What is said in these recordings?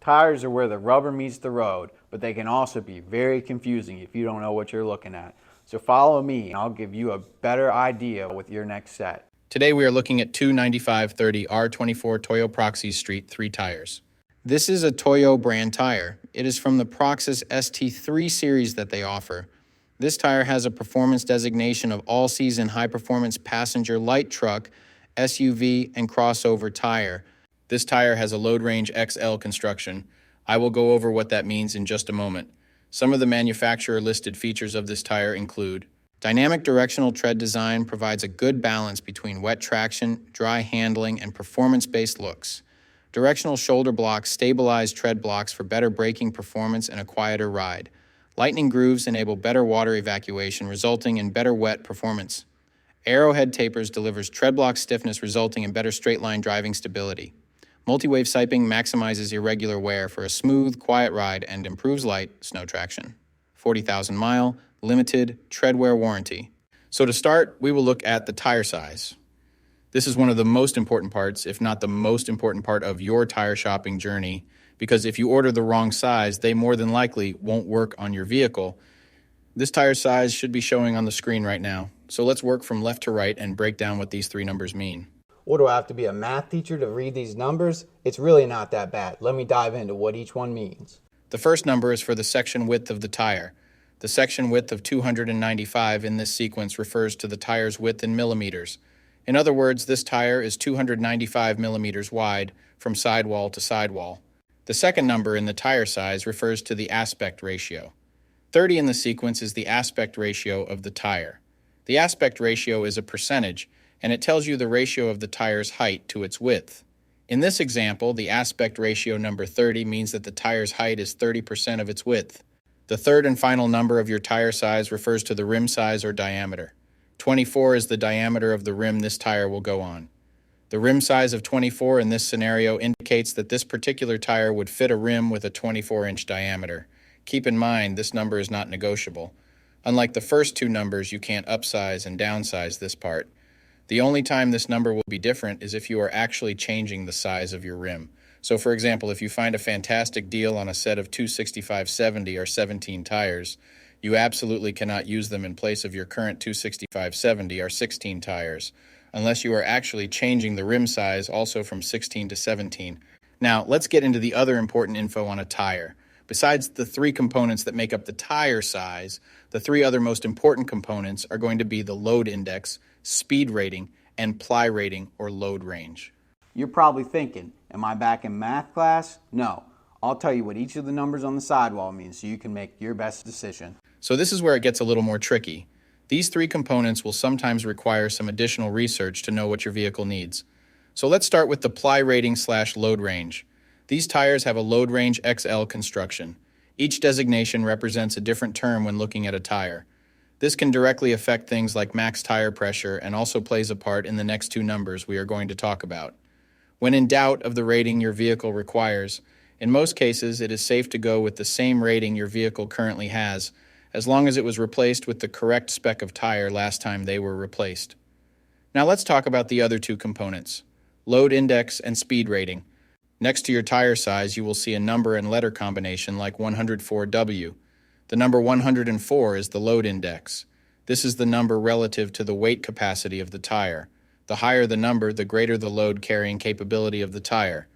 Tires are where the rubber meets the road, but they can also be very confusing if you don't know what you're looking at. So follow me and I'll give you a better idea with your next set. Today we are looking at two 95/30 R24 Toyo Proxes ST3 tires. This is a Toyo brand tire. It is from the Proxes ST3 series that they offer. This tire has a performance designation of all-season high-performance passenger light truck, SUV, and crossover tire. This tire has a load range XL construction. I will go over what that means in just a moment. Some of the manufacturer-listed features of this tire include: dynamic directional tread design provides a good balance between wet traction, dry handling, and performance-based looks. Directional shoulder blocks stabilize tread blocks for better braking performance and a quieter ride. Lightning grooves enable better water evacuation, resulting in better wet performance. Arrowhead tapers delivers tread block stiffness, resulting in better straight-line driving stability. Multi-wave siping maximizes irregular wear for a smooth, quiet ride and improves light, snow traction. 40,000-mile, limited, tread wear warranty. So to start, we will look at the tire size. This is one of the most important parts, if not the most important part of your tire shopping journey, because if you order the wrong size, they more than likely won't work on your vehicle. This tire size should be showing on the screen right now. So let's work from left to right and break down what these three numbers mean. What, do I have to be a math teacher to read these numbers? It's really not that bad. Let me dive into what each one means. The first number is for the section width of the tire. The section width of 295 in this sequence refers to the tire's width in millimeters. In other words, this tire is 295 millimeters wide from sidewall to sidewall. The second number in the tire size refers to the aspect ratio. 30 in the sequence is the aspect ratio of the tire. The aspect ratio is a percentage, and it tells you the ratio of the tire's height to its width. In this example, the aspect ratio number 30 means that the tire's height is 30% of its width. The third and final number of your tire size refers to the rim size or diameter. 24 is the diameter of the rim this tire will go on. The rim size of 24 in this scenario indicates that this particular tire would fit a rim with a 24-inch diameter. Keep in mind, this number is not negotiable. Unlike the first two numbers, you can't upsize and downsize this part. The only time this number will be different is if you are actually changing the size of your rim. So for example, if you find a fantastic deal on a set of 265/70 or 17 tires, you absolutely cannot use them in place of your current 265/70 or 16 tires, unless you are actually changing the rim size also from 16 to 17. Now, let's get into the other important info on a tire. Besides the three components that make up the tire size, the three other most important components are going to be the load index, speed rating, and ply rating or load range. You're probably thinking, am I back in math class? No. I'll tell you what each of the numbers on the sidewall means so you can make your best decision. So this is where it gets a little more tricky. These three components will sometimes require some additional research to know what your vehicle needs. So let's start with the ply rating / load range. These tires have a load range XL construction. Each designation represents a different term when looking at a tire. This can directly affect things like max tire pressure and also plays a part in the next two numbers we are going to talk about. When in doubt of the rating your vehicle requires, in most cases it is safe to go with the same rating your vehicle currently has, as long as it was replaced with the correct spec of tire last time they were replaced. Now let's talk about the other two components, load index and speed rating. Next to your tire size, you will see a number and letter combination like 104W. The number 104 is the load index. This is the number relative to the weight capacity of the tire. The higher the number, the greater the load carrying capability of the tire.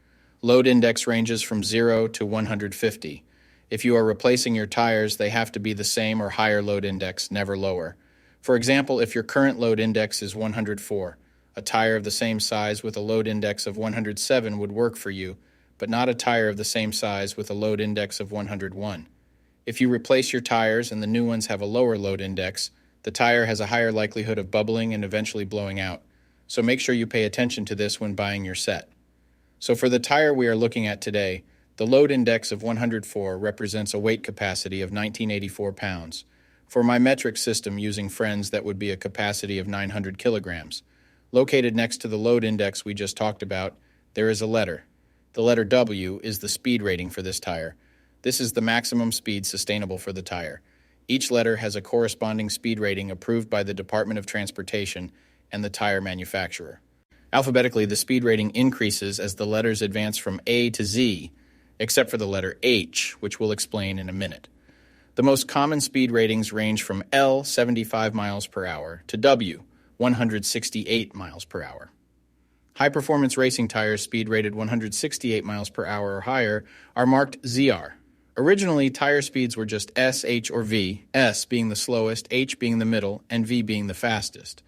Load index ranges from 0 to 150. If you are replacing your tires, they have to be the same or higher load index, never lower. For example, if your current load index is 104, a tire of the same size with a load index of 107 would work for you, but not a tire of the same size with a load index of 101. If you replace your tires and the new ones have a lower load index, the tire has a higher likelihood of bubbling and eventually blowing out. So make sure you pay attention to this when buying your set. So for the tire we are looking at today, the load index of 104 represents a weight capacity of 1984 pounds. For my metric system using Friends, that would be a capacity of 900 kilograms. Located next to the load index we just talked about, there is a letter. The letter W is the speed rating for this tire. This is the maximum speed sustainable for the tire. Each letter has a corresponding speed rating approved by the Department of Transportation and the tire manufacturer. Alphabetically, the speed rating increases as the letters advance from A to Z. except for the letter H, which we'll explain in a minute. The most common speed ratings range from L, 75 miles per hour, to W, 168 miles per hour. High-performance racing tires speed rated 168 miles per hour or higher are marked ZR. Originally, tire speeds were just S, H, or V, S being the slowest, H being the middle, and V being the fastest.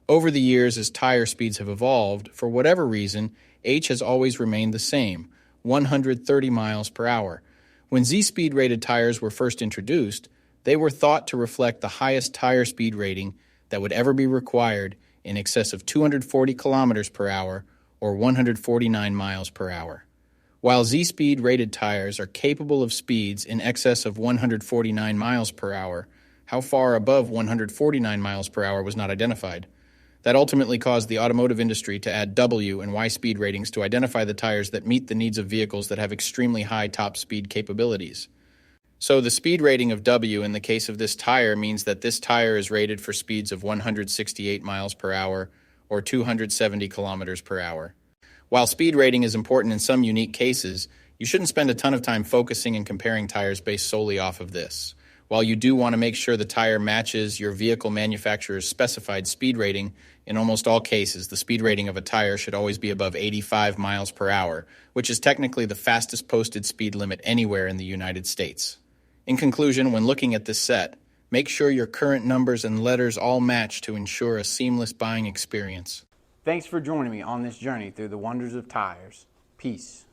Over the years, as tire speeds have evolved, for whatever reason, H has always remained the same, 130 miles per hour. When Z-speed rated tires were first introduced, they were thought to reflect the highest tire speed rating that would ever be required, in excess of 240 kilometers per hour or 149 miles per hour. While Z-speed rated tires are capable of speeds in excess of 149 miles per hour, how far above 149 miles per hour was not identified. That ultimately caused the automotive industry to add W and Y speed ratings to identify the tires that meet the needs of vehicles that have extremely high top speed capabilities. So the speed rating of W in the case of this tire means that this tire is rated for speeds of 168 miles per hour or 270 kilometers per hour. While speed rating is important in some unique cases, you shouldn't spend a ton of time focusing and comparing tires based solely off of this. While you do want to make sure the tire matches your vehicle manufacturer's specified speed rating, in almost all cases, the speed rating of a tire should always be above 85 miles per hour, which is technically the fastest posted speed limit anywhere in the United States. In conclusion, when looking at this set, make sure your current numbers and letters all match to ensure a seamless buying experience. Thanks for joining me on this journey through the wonders of tires. Peace.